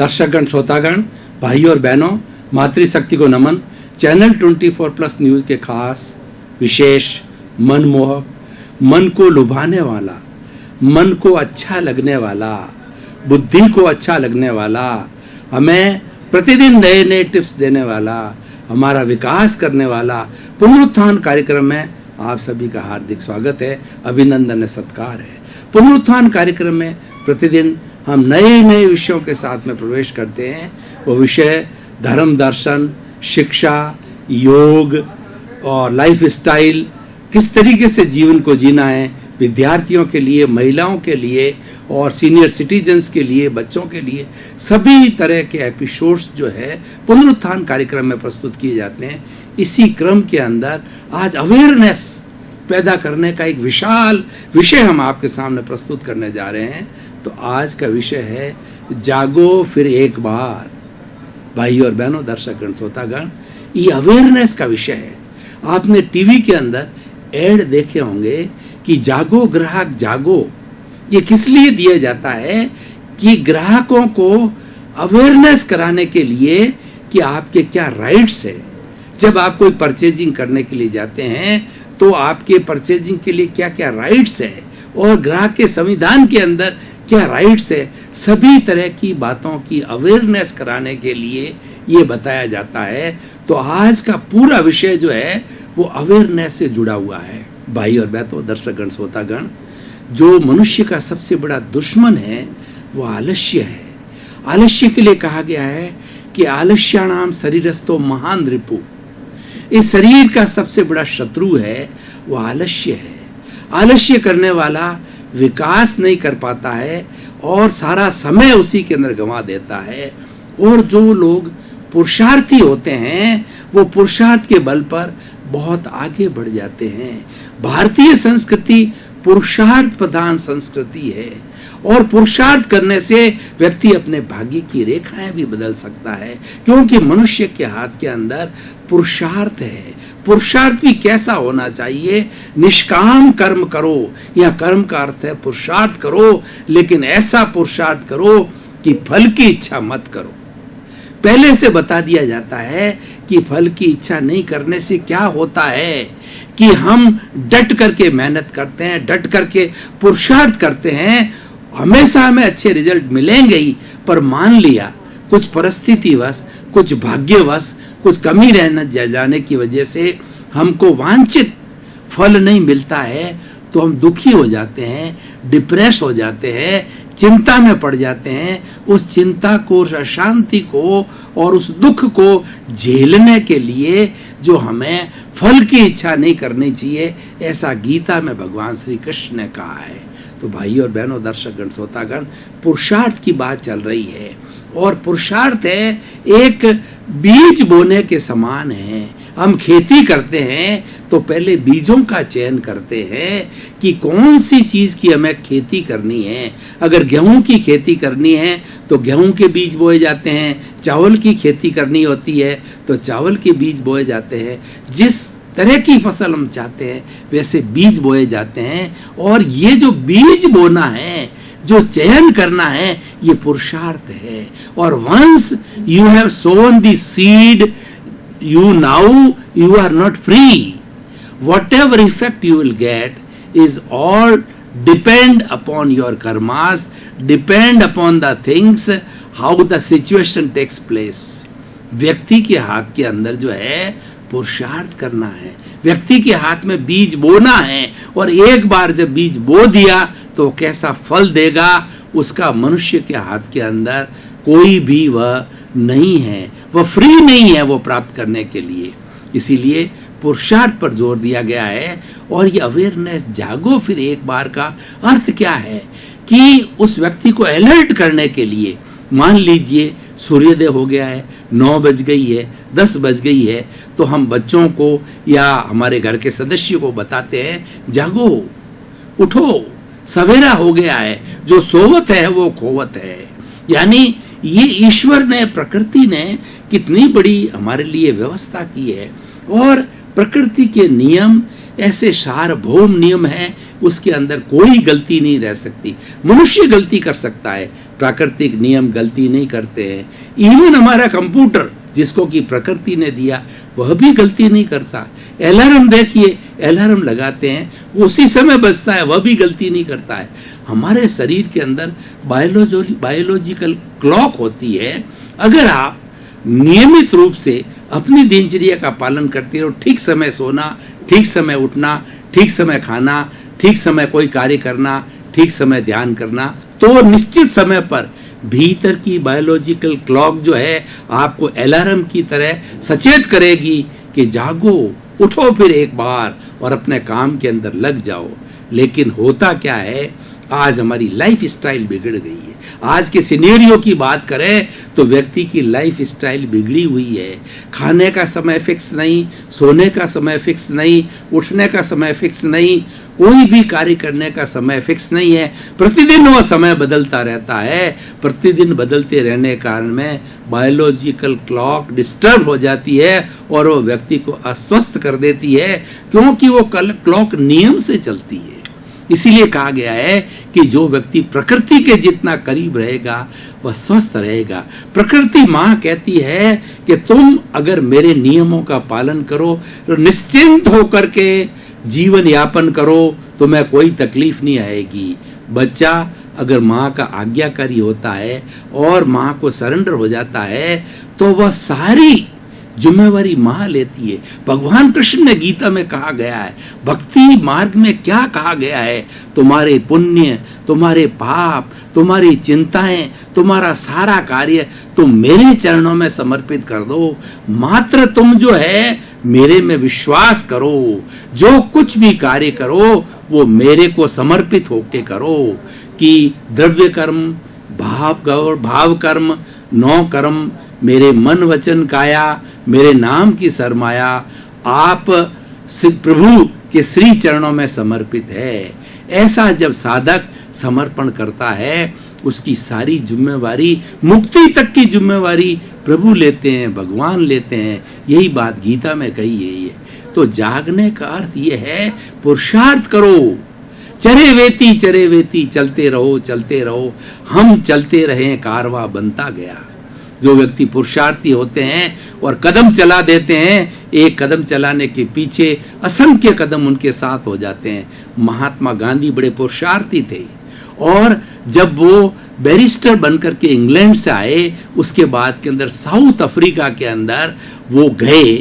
दर्शकगण, श्रोतागण, भाई और बहनों, मातृशक्ति को नमन। चैनल 24+ न्यूज के खास विशेष मनमोहक, मन को लुभाने वाला, मन को अच्छा लगने वाला, बुद्धि को अच्छा लगने वाला, हमें प्रतिदिन नए नए टिप्स देने वाला, हमारा विकास करने वाला पुनरुत्थान कार्यक्रम में आप सभी का हार्दिक स्वागत है, अभिनंदन है, सत्कार है। पुनरुत्थान कार्यक्रम में प्रतिदिन हम नए नए विषयों के साथ में प्रवेश करते हैं। वो विषय धर्म, दर्शन, शिक्षा, योग और लाइफ स्टाइल, किस तरीके से जीवन को जीना है, विद्यार्थियों के लिए, महिलाओं के लिए और सीनियर सिटीजन्स के लिए, बच्चों के लिए, सभी तरह के एपिसोड्स जो है पुनरुत्थान कार्यक्रम में प्रस्तुत किए जाते हैं। इसी क्रम के अंदर आज अवेयरनेस पैदा करने का एक विशाल विषय हम आपके सामने प्रस्तुत करने जा रहे हैं। तो आज का विषय है जागो फिर एक बार। भाई और बहनों, दर्शकगण, श्रोतागण, ये अवेयरनेस का विषय है। आपने टीवी के अंदर एड देखे होंगे कि जागो ग्राहक जागो। ये किस लिए दिया जाता है कि ग्राहकों को अवेयरनेस कराने के लिए कि आपके क्या राइट्स है। जब आप कोई परचेजिंग करने के लिए जाते हैं तो आपके परचेजिंग के लिए क्या क्या राइट्स है और ग्राहक के संविधान के अंदर क्या राइट्स है, सभी तरह की बातों की अवेयरनेस कराने के लिए ये बताया जाता है। तो आज का पूरा विषय जो है वो अवेयरनेस से जुड़ा हुआ है। भाई और बहनों, दर्शकगण, श्रोतागण, जो मनुष्य का सबसे बड़ा दुश्मन है वो आलस्य है। आलस्य के लिए कहा गया है कि आलस्याणाम शरीरस्थो महान रिपु। इस शरीर का सबसे बड़ा शत्रु है वो आलस्य है। आलस्य करने वाला विकास नहीं कर पाता है और सारा समय उसी के अंदर गंवा देता है। और जो लोग पुरुषार्थी होते हैं वो पुरुषार्थ के बल पर बहुत आगे बढ़ जाते हैं। भारतीय संस्कृति पुरुषार्थ प्रधान संस्कृति है और पुरुषार्थ करने से व्यक्ति अपने भाग्य की रेखाएं भी बदल सकता है, क्योंकि मनुष्य के हाथ के अंदर पुरुषार्थ है। पुरुषार्थ भी कैसा होना चाहिए? निष्काम कर्म करो, या कर्म का अर्थ है पुरुषार्थ करो, लेकिन ऐसा पुरुषार्थ करो कि फल की इच्छा मत करो। पहले से बता दिया जाता है कि फल की इच्छा नहीं करने से क्या होता है कि हम डट करके मेहनत करते हैं, डट करके पुरुषार्थ करते हैं, हमेशा हमें अच्छे रिजल्ट मिलेंगे ही, पर मान लिया कुछ परिस्थितिवश, कुछ भाग्यवश, कुछ कमी रहने जाने की वजह से हमको वांछित फल नहीं मिलता है तो हम दुखी हो जाते हैं, डिप्रेस हो जाते हैं, चिंता में पड़ जाते हैं। उस चिंता को, उस अशांति को और उस दुख को झेलने के लिए जो हमें फल की इच्छा नहीं करनी चाहिए, ऐसा गीता में भगवान श्री कृष्ण ने कहा है। तो भाई और बहनों, दर्शकगण, श्रोतागण, पुरुषार्थ की बात चल रही है और पुरुषार्थ है एक बीज बोने के समान है। हम खेती करते हैं तो पहले बीजों का चयन करते हैं कि कौन सी चीज की हमें खेती करनी है। अगर गेहूं की खेती करनी है तो गेहूं के बीज बोए जाते हैं, चावल की खेती करनी होती है तो चावल के बीज बोए जाते हैं। जिस तरह की फसल हम चाहते हैं वैसे बीज बोए जाते हैं। और ये जो बीज बोना है, जो चयन करना है, ये पुरुषार्थ है। और once you have sown the seed, you are not free. Whatever effect you will get is all depend upon your karmas, depend upon the things, how the situation takes place. व्यक्ति के हाथ के अंदर जो है पुरुषार्थ करना है, व्यक्ति के हाथ में बीज बोना है। और एक बार जब बीज बो दिया तो कैसा फल देगा उसका मनुष्य के हाथ के अंदर कोई भी वह नहीं है, वह फ्री नहीं है वो प्राप्त करने के लिए। इसीलिए पुरुषार्थ पर जोर दिया गया है। और ये अवेयरनेस जागो फिर एक बार का अर्थ क्या है कि उस व्यक्ति को अलर्ट करने के लिए, मान लीजिए सूर्योदय हो गया है, 9 बज गई है, 10 बज गई है, तो हम बच्चों को या हमारे घर के सदस्यों को बताते हैं, जागो, उठो, सवेरा हो गया है, जो सोवत है वो खोवत है। यानी ये ईश्वर ने, प्रकृति ने कितनी बड़ी हमारे लिए व्यवस्था की है। और प्रकृति के नियम ऐसे सार्वभौम नियम हैं उसके अंदर कोई गलती नहीं रह सकती। मनुष्य गलती कर सकता है, प्राकृतिक नियम गलती नहीं करते हैं। इवन हमारा कंप्यूटर जिसको कि प्रकृति ने दिया वह भी गलती नहीं करता। अलार्म देखिए, अलार्म लगाते हैं वो उसी समय बजता है, वह भी गलती नहीं करता है। हमारे शरीर के अंदर बायोलॉजिकल क्लॉक होती है। अगर आप नियमित रूप से अपनी दिनचर्या का पालन करते हो, ठीक समय सोना, ठीक समय उठना, ठीक समय खाना, ठीक समय कोई कार्य करना, ठीक समय ध्यान करना, तो निश्चित समय पर भीतर की बायोलॉजिकल क्लॉक जो है आपको अलार्म की तरह सचेत करेगी कि जागो, उठो फिर एक बार और अपने काम के अंदर लग जाओ। लेकिन होता क्या है, आज हमारी लाइफ स्टाइल बिगड़ गई है। आज के सिनेरियो की बात करें तो व्यक्ति की लाइफ स्टाइल बिगड़ी हुई है। खाने का समय फिक्स नहीं, सोने का समय फिक्स नहीं, उठने का समय फिक्स नहीं, कोई भी कार्य करने का समय फिक्स नहीं है। प्रतिदिन वह समय बदलता रहता है। प्रतिदिन बदलते रहने के कारण में बायोलॉजिकल क्लॉक डिस्टर्ब हो जाती है और वो व्यक्ति को अस्वस्थ कर देती है, क्योंकि वो क्लॉक नियम से चलती है। इसीलिए कहा गया है कि जो व्यक्ति प्रकृति के जितना करीब रहेगा वह स्वस्थ रहेगा। प्रकृति माँ कहती है कि तुम अगर मेरे नियमों का पालन करो तो निश्चिंत होकर के जीवन यापन करो, तुम्हें कोई तकलीफ नहीं आएगी। बच्चा अगर माँ का आज्ञाकारी होता है और माँ को सरेंडर हो जाता है तो वह सारी जिम्मेवारी माँ लेती है। भगवान कृष्ण ने गीता में कहा गया है, भक्ति मार्ग में क्या कहा गया है, तुम्हारे पुण्य, तुम्हारे पाप, तुम्हारी चिंताएं, तुम्हारा सारा कार्य तुम मेरे चरणों में समर्पित कर दो। मात्र तुम जो है मेरे में विश्वास करो, जो कुछ भी कार्य करो वो मेरे को समर्पित होके करो। कि द्रव्य कर्म, भाव कर्म, 9 कर्म, मेरे मन वचन काया, मेरे नाम की सरमाया, आप प्रभु के श्री चरणों में समर्पित है। ऐसा जब साधक समर्पण करता है उसकी सारी जिम्मेवारी, मुक्ति तक की जिम्मेवारी प्रभु लेते हैं, भगवान लेते हैं। यही बात गीता में कही है। ये तो जागने का अर्थ ये है पुरुषार्थ करो, चरे वेती चलते रहो। हम चलते रहे, कारवा बनता गया। जो व्यक्ति पुरुषार्थी होते हैं और कदम चला देते हैं, एक कदम चलाने के पीछे असंख्य कदम उनके साथ हो जाते हैं। महात्मा गांधी बड़े पुरुषार्थी थे और जब वो बैरिस्टर बनकर के इंग्लैंड से आए, उसके बाद के अंदर साउथ अफ्रीका के अंदर वो गए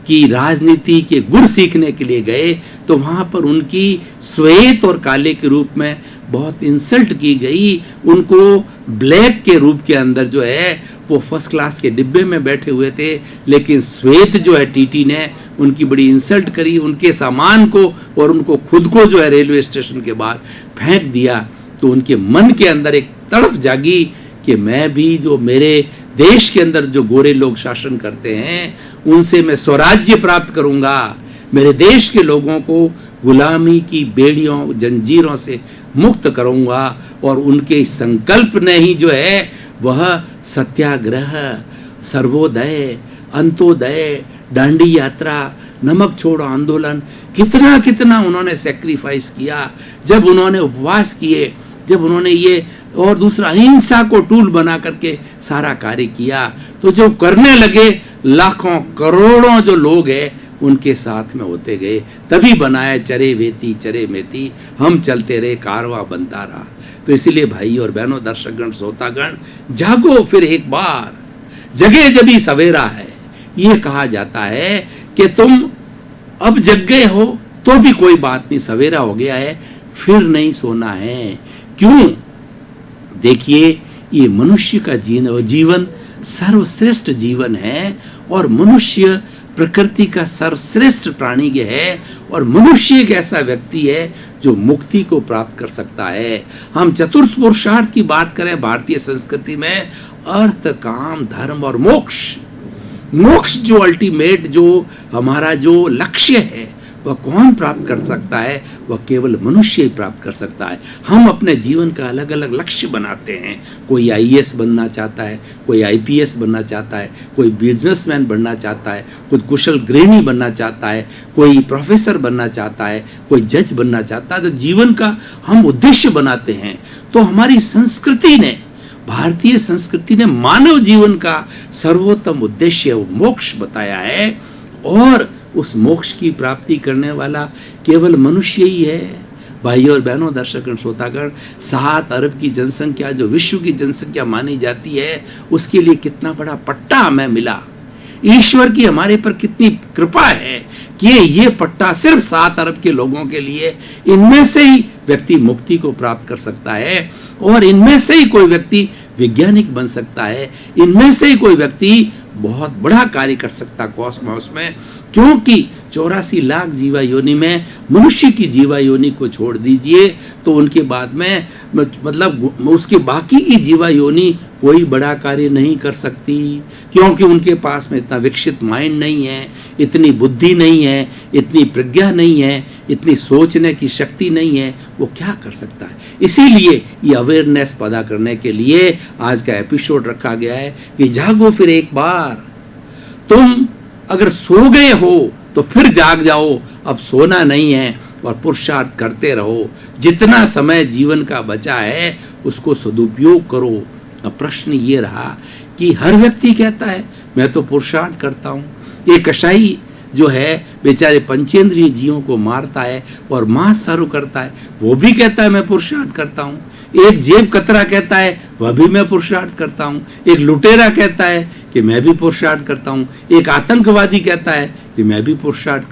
कि राजनीति के गुर सीखने के लिए गए, तो वहां पर उनकी श्वेत और काले के रूप में बहुत इंसल्ट की गई। उनको ब्लैक के रूप के अंदर जो है वो फर्स्ट क्लास के डिब्बे में बैठे हुए थे, लेकिन श्वेत जो है टीटी ने उनकी बड़ी इंसल्ट करी, उनके सामान को और उनको खुद को जो है रेलवे स्टेशन के बाहर फेंक दिया। तो उनके मन के अंदर एक तड़प जागी कि मैं भी, जो मेरे देश के अंदर जो गोरे लोग शासन करते हैं उनसे मैं स्वराज्य प्राप्त करूंगा, मेरे देश के लोगों को गुलामी की बेड़ियों जंजीरों से मुक्त करूंगा। और उनके संकल्प ने ही जो है वह सत्याग्रह, सर्वोदय, अंत्योदय, दांडी यात्रा, नमक छोड़ो आंदोलन, कितना कितना उन्होंने सेक्रीफाइस किया। जब उन्होंने उपवास किए, जब उन्होंने ये और दूसरा अहिंसा को टूल बना करके सारा कार्य किया, तो जो करने लगे लाखों करोड़ों जो लोग हैं उनके साथ में होते गए। तभी बनाया चरे मेती, हम चलते रहे, कारवा बनता रहा। तो इसीलिए भाई और बहनों, दर्शकगण, श्रोतागण, जागो फिर एक बार, जगे जभी सवेरा है। ये कहा जाता है कि तुम अब जग गए हो तो भी कोई बात नहीं, सवेरा हो गया है, फिर नहीं सोना है। क्यों? देखिए, ये मनुष्य का जीवन सर्वश्रेष्ठ जीवन है और मनुष्य प्रकृति का सर्वश्रेष्ठ प्राणी है और मनुष्य एक ऐसा व्यक्ति है जो मुक्ति को प्राप्त कर सकता है। हम चतुर्थ पुरुषार्थ की बात करें भारतीय संस्कृति में, अर्थ, काम, धर्म और मोक्ष। मोक्ष जो अल्टीमेट, जो हमारा जो लक्ष्य है वह कौन प्राप्त कर सकता है? वह केवल मनुष्य ही प्राप्त कर सकता है। हम अपने जीवन का अलग अलग लक्ष्य बनाते हैं। कोई आईएएस बनना चाहता है, कोई आईपीएस बनना चाहता है, कोई बिजनेसमैन बनना चाहता है, कोई कुशल गृहिणी बनना चाहता है, कोई प्रोफेसर बनना चाहता है, कोई जज बनना चाहता है। तो जीवन का हम उद्देश्य बनाते हैं। तो हमारी संस्कृति ने, भारतीय संस्कृति ने मानव जीवन का सर्वोत्तम उद्देश्य मोक्ष बताया है, और उस मोक्ष की प्राप्ति करने वाला केवल मनुष्य ही है। भाइयों और बहनों, दर्शकगण, श्रोतागण, 7 अरब की जनसंख्या जो विश्व की जनसंख्या मानी जाती है, उसके लिए कितना बड़ा पट्टा हमें मिला। ईश्वर की हमारे पर कितनी कृपा है कि ये पट्टा सिर्फ 7 अरब के लोगों के लिए, इनमें से ही व्यक्ति मुक्ति को प्राप्त कर सकता है, और इनमें से ही कोई व्यक्ति वैज्ञानिक बन सकता है, इनमें से ही कोई व्यक्ति बहुत बड़ा कार्य कर सकता कॉस्मोस में। क्योंकि 84 लाख जीवा योनि में मनुष्य की जीवा योनि को छोड़ दीजिए तो उनके बाद में मतलब उसके बाकी की जीवा योनि कोई बड़ा कार्य नहीं कर सकती, क्योंकि उनके पास में इतना विकसित माइंड नहीं है, इतनी बुद्धि नहीं है, इतनी प्रज्ञा नहीं है, इतनी सोचने की शक्ति नहीं है। वो क्या कर सकता है? इसीलिए ये अवेयरनेस पैदा करने के लिए आज का एपिसोड रखा गया है कि जागो फिर एक बार। तुम अगर सो गए हो तो फिर जाग जाओ, अब सोना नहीं है, और पुरुषार्थ करते रहो। जितना समय जीवन का बचा है उसको सदुपयोग करो। अब प्रश्न ये रहा कि हर व्यक्ति कहता है मैं तो पुरुषार्थ करता हूँ। ये कसाई जो है बेचारे पंचेंद्रिय जीवों को मारता है और मांस सारू करता है, वो भी कहता है मैं पुरुषार्थ करता हूँ। एक जेब कतरा कहता है वह भी मैं पुरुषार्थ करता हूँ। एक लुटेरा कहता है कि मैं भी पुरुषार्थ करता हूँ। एक आतंकवादी कहता है कि मैं भी पुरुषार्थ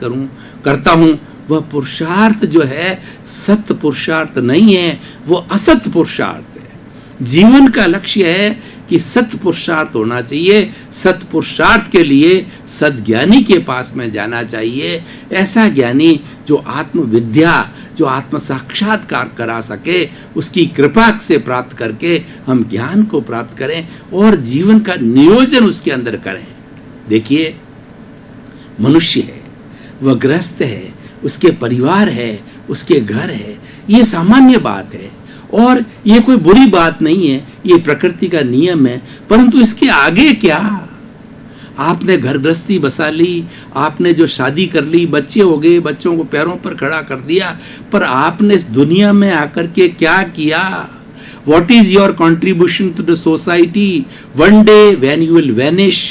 करता हूँ। वह पुरुषार्थ जो है सत्य पुरुषार्थ नहीं है, वो असत पुरुषार्थ है। जीवन का लक्ष्य है कि सत्य पुरुषार्थ होना चाहिए। सत्य पुरुषार्थ के लिए सद्ज्ञानी के पास में जाना चाहिए। ऐसा ज्ञानी जो आत्मविद्या, जो आत्म साक्षात्कार करा सके, उसकी कृपा से प्राप्त करके हम ज्ञान को प्राप्त करें और जीवन का नियोजन उसके अंदर करें। देखिए, मनुष्य है, वह गृहस्थ है, उसके परिवार है, उसके घर है, ये सामान्य बात है और ये कोई बुरी बात नहीं है, ये प्रकृति का नियम है। परंतु इसके आगे क्या? आपने घर गृहस्थी बसा ली, आपने जो शादी कर ली, बच्चे हो गए, बच्चों को पैरों पर खड़ा कर दिया, पर आपने इस दुनिया में आकर के क्या किया? What is your contribution to the society? One day when you will vanish,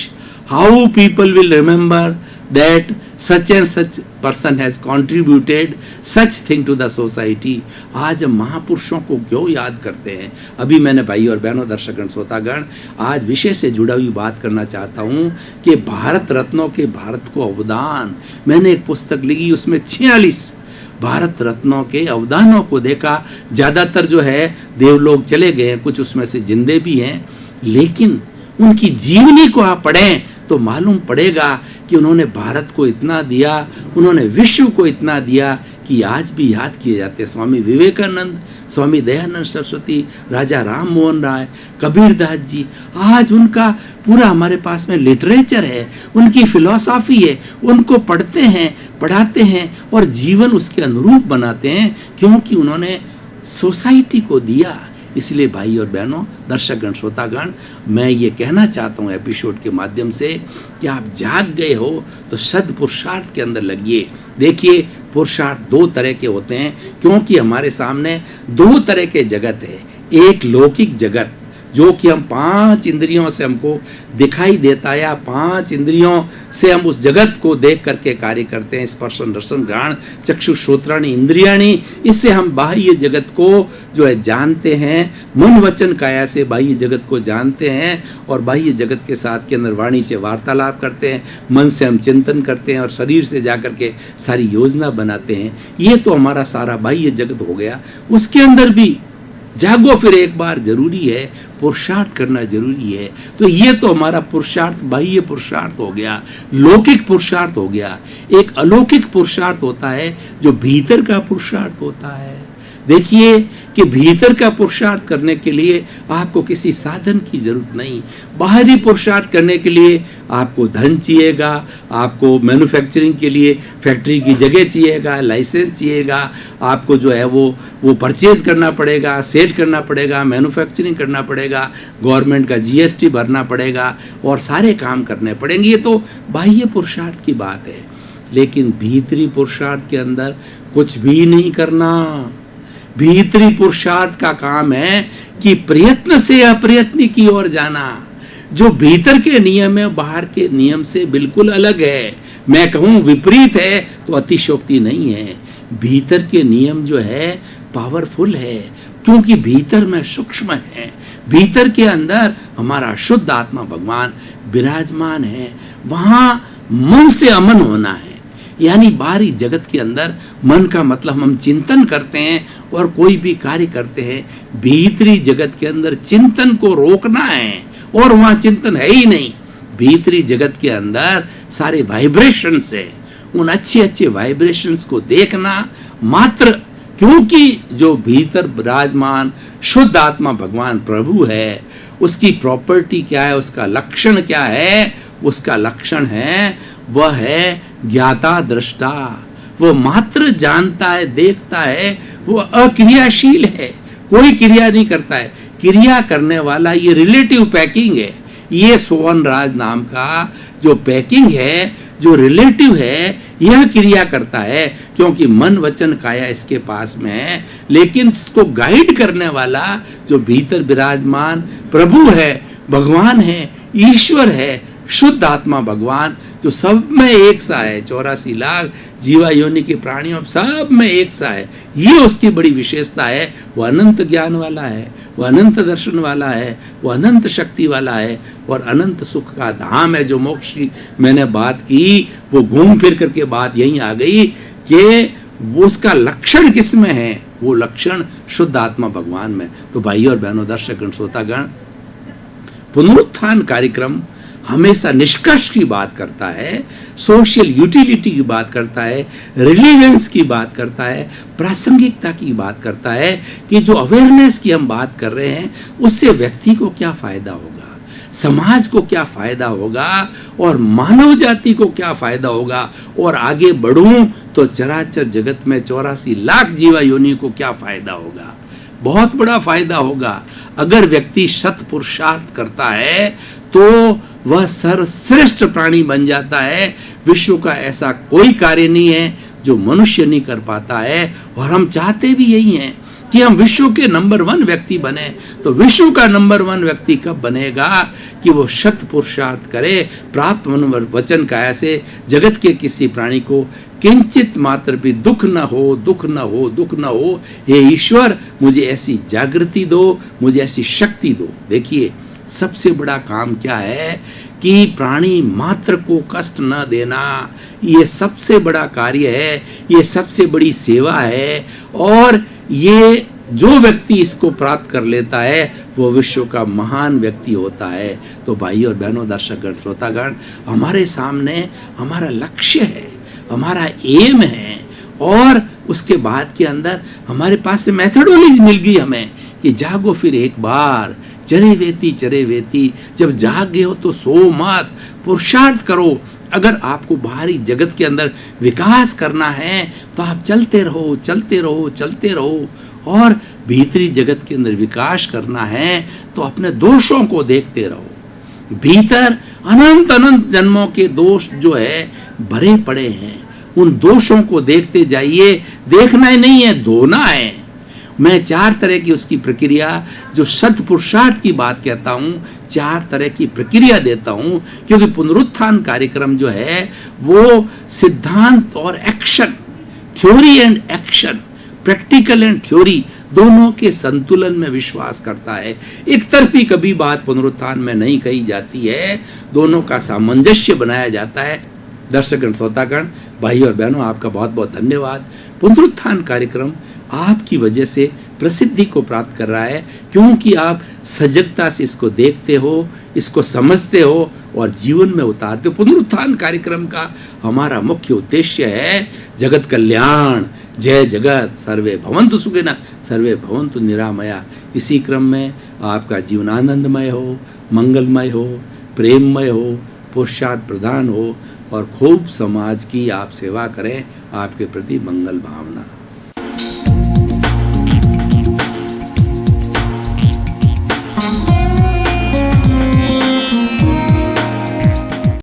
how people will remember that such and such person has contributed such thing to the society। आज हम महापुरुषों को क्यों याद करते हैं? अभी मैंने भाई और बहनों, दर्शकगण, श्रोतागण, आज विषय से जुड़ा हुई बात करना चाहता हूँ कि भारत रत्नों के भारत को अवदान। मैंने एक पुस्तक लिखी, उसमें 46 भारत रत्नों के अवदानों को देखा। ज्यादातर जो है देवलोक चले गए हैं, कुछ उसमें से जिंदे भी हैं, लेकिन उनकी जीवनी को आप पढ़ें तो मालूम पड़ेगा कि उन्होंने भारत को इतना दिया, उन्होंने विश्व को इतना दिया कि आज भी याद किए जाते हैं। स्वामी विवेकानंद, स्वामी दयानंद सरस्वती, राजा राम मोहन राय, कबीरदास जी, आज उनका पूरा हमारे पास में लिटरेचर है, उनकी फिलॉसफी है, उनको पढ़ते हैं, पढ़ाते हैं और जीवन उसके अनुरूप बनाते हैं, क्योंकि उन्होंने सोसाइटी को दिया। इसलिए भाई और बहनों, दर्शकगण, श्रोतागण, मैं ये कहना चाहता हूँ एपिसोड के माध्यम से कि आप जाग गए हो तो सद पुरुषार्थ के अंदर लगिए। देखिए, पुरुषार्थ 2 तरह के होते हैं, क्योंकि हमारे सामने 2 तरह के जगत है। एक लौकिक जगत जो कि हम 5 इंद्रियों से हमको दिखाई देता है, या 5 इंद्रियों से हम उस जगत को देख करके कार्य करते हैं। स्पर्शन रसन घ्राण चक्षु श्रोत्राणि इंद्रियाणि, इससे हम बाह्य जगत को जो है जानते हैं। मन वचन काया से बाह्य जगत को जानते हैं और बाह्य जगत के साथ के अंदर वाणी से वार्तालाप करते हैं, मन से हम चिंतन करते हैं और शरीर से जाकर के सारी योजना बनाते हैं। ये तो हमारा सारा बाह्य जगत हो गया। उसके अंदर भी जागो फिर एक बार जरूरी है, पुरुषार्थ करना जरूरी है। तो ये तो हमारा पुरुषार्थ, बाह्य पुरुषार्थ हो गया, लौकिक पुरुषार्थ हो गया। एक अलौकिक पुरुषार्थ होता है जो भीतर का पुरुषार्थ होता है। देखिए कि भीतर का पुरुषार्थ करने के लिए आपको किसी साधन की जरूरत नहीं। बाहरी पुरुषार्थ करने के लिए आपको धन चाहिएगा, आपको मैन्युफैक्चरिंग के लिए फैक्ट्री की जगह चाहिएगा, लाइसेंस चाहिएगा, आपको जो है वो परचेज करना पड़ेगा, सेल करना पड़ेगा, मैन्युफैक्चरिंग करना पड़ेगा, गवर्नमेंट का जीएसटी भरना पड़ेगा और सारे काम करने पड़ेंगे। ये तो बाह्य पुरुषार्थ की बात है, लेकिन भीतरी पुरुषार्थ के अंदर कुछ भी नहीं करना। भीतरी पुरुषार्थ का काम है कि प्रयत्न से अप्रयत्न की ओर जाना। जो भीतर के नियम है बाहर के नियम से बिल्कुल अलग है। मैं कहूं विपरीत है तो अतिशयोक्ति नहीं है। भीतर के नियम जो है पावरफुल है, क्योंकि भीतर में सूक्ष्म है। भीतर के अंदर हमारा शुद्ध आत्मा भगवान विराजमान है। वहां मन से अमन होना है, यानी बाहरी जगत के अंदर मन का मतलब हम चिंतन करते हैं और कोई भी कार्य करते हैं। भीतरी जगत के अंदर चिंतन को रोकना है और वहां चिंतन है ही नहीं। भीतरी जगत के अंदर सारे वाइब्रेशंस है, उन अच्छे अच्छे वाइब्रेशंस को देखना मात्र, क्योंकि जो भीतर विराजमान शुद्ध आत्मा भगवान प्रभु है, उसकी प्रॉपर्टी क्या है, उसका लक्षण क्या है? उसका लक्षण है वह है ज्ञाता दृष्टा। वो मात्र जानता है, देखता है, वो अक्रियाशील है, कोई क्रिया नहीं करता है। क्रिया करने वाला ये रिलेटिव पैकिंग है। ये सोवन राज नाम का जो पैकिंग है, जो रिलेटिव है, यह क्रिया करता है, क्योंकि मन वचन काया इसके पास में है। लेकिन इसको गाइड करने वाला जो भीतर विराजमान प्रभु है, भगवान है, ईश्वर है, शुद्ध आत्मा भगवान, जो सब में एक सा है। 84 लाख जीवा योनि के प्राणियों सब में एक सा है। ये उसकी बड़ी विशेषता है। वो अनंत ज्ञान वाला है, वो अनंत दर्शन वाला है, वो अनंत शक्ति वाला है और अनंत सुख का धाम है। जो मोक्ष की मैंने बात की, वो घूम फिर करके बात यहीं आ गई कि वो उसका लक्षण किस में है? वो लक्षण शुद्ध आत्मा भगवान में। तो भाई और बहनों, दर्शकगण, श्रोतागण, पुनरुत्थान कार्यक्रम हमेशा निष्कर्ष की बात करता है, सोशल यूटिलिटी की बात करता है, रिलीवेंस की बात करता है, प्रासंगिकता की बात करता है कि जो अवेयरनेस की हम बात कर रहे हैं उससे व्यक्ति को क्या फायदा होगा, समाज को क्या फायदा होगा और मानव जाति को क्या फायदा होगा, और आगे बढ़ूं तो चराचर जगत में 84 लाख जीवा योनि को क्या फायदा होगा। बहुत बड़ा फायदा होगा। अगर व्यक्ति शत पुरुषार्थ करता है तो वह सर्वश्रेष्ठ प्राणी बन जाता है। विश्व का ऐसा कोई कार्य नहीं है जो मनुष्य नहीं कर पाता है, और हम चाहते भी यही हैं कि हम विश्व के नंबर 1 व्यक्ति बने। तो विश्व का नंबर 1 व्यक्ति कब बनेगा? कि वो शत पुरुषार्थ करे, प्राप्त मन वचन काया से जगत के किसी प्राणी को किंचित मात्र भी दुख न हो, दुख न हो, दुख न हो। हे ईश्वर, मुझे ऐसी जागृति दो, मुझे ऐसी शक्ति दो। देखिए, सबसे बड़ा काम क्या है कि प्राणी मात्र को कष्ट न देना। ये सबसे बड़ा कार्य है, ये सबसे बड़ी सेवा है, और ये जो व्यक्ति इसको प्राप्त कर लेता है वो विश्व का महान व्यक्ति होता है। तो भाई और बहनों, दर्शकगण, श्रोतागण, हमारे सामने हमारा लक्ष्य है, हमारा एम है, और उसके बाद के अंदर हमारे पास से मेथोडोलॉजी मिल गई हमें कि जागो फिर एक बार, चरे वेती, जब जाग गए हो तो सो मत, पुरुषार्थ करो। अगर आपको बाहरी जगत के अंदर विकास करना है तो आप चलते रहो, चलते रहो, चलते रहो, और भीतरी जगत के अंदर विकास करना है तो अपने दोषों को देखते रहो। भीतर अनंत अनंत जन्मों के दोष जो है भरे पड़े हैं, उन दोषों को देखते जाइए। देखना ही नहीं है, धोना है। मैं 4 तरह की उसकी प्रक्रिया, जो शत पुरुषार्थ की बात कहता हूं, 4 तरह की प्रक्रिया देता हूं, क्योंकि पुनरुत्थान कार्यक्रम जो है वो सिद्धांत और action, theory and action, practical and theory दोनों के संतुलन में विश्वास करता है। एक तरफी कभी बात पुनरुत्थान में नहीं कही जाती है, दोनों का सामंजस्य बनाया जाता है। दर्शकगण, श्रोतागण, भाई और बहनों, आपका बहुत बहुत धन्यवाद। पुनरुत्थान कार्यक्रम आपकी वजह से प्रसिद्धि को प्राप्त कर रहा है, क्योंकि आप सजगता से इसको देखते हो, इसको समझते हो और जीवन में उतारते हो। पुनरुत्थान कार्यक्रम का हमारा मुख्य उद्देश्य है जगत कल्याण, जय जगत सर्वे भवन्तु सुखिनः सर्वे भवन्तु निरामया। इसी क्रम में आपका जीवन आनंदमय हो, मंगलमय हो, प्रेममय हो, पुरुषार्थ प्रधान हो और खूब समाज की आप सेवा करें। आपके प्रति मंगल भावना।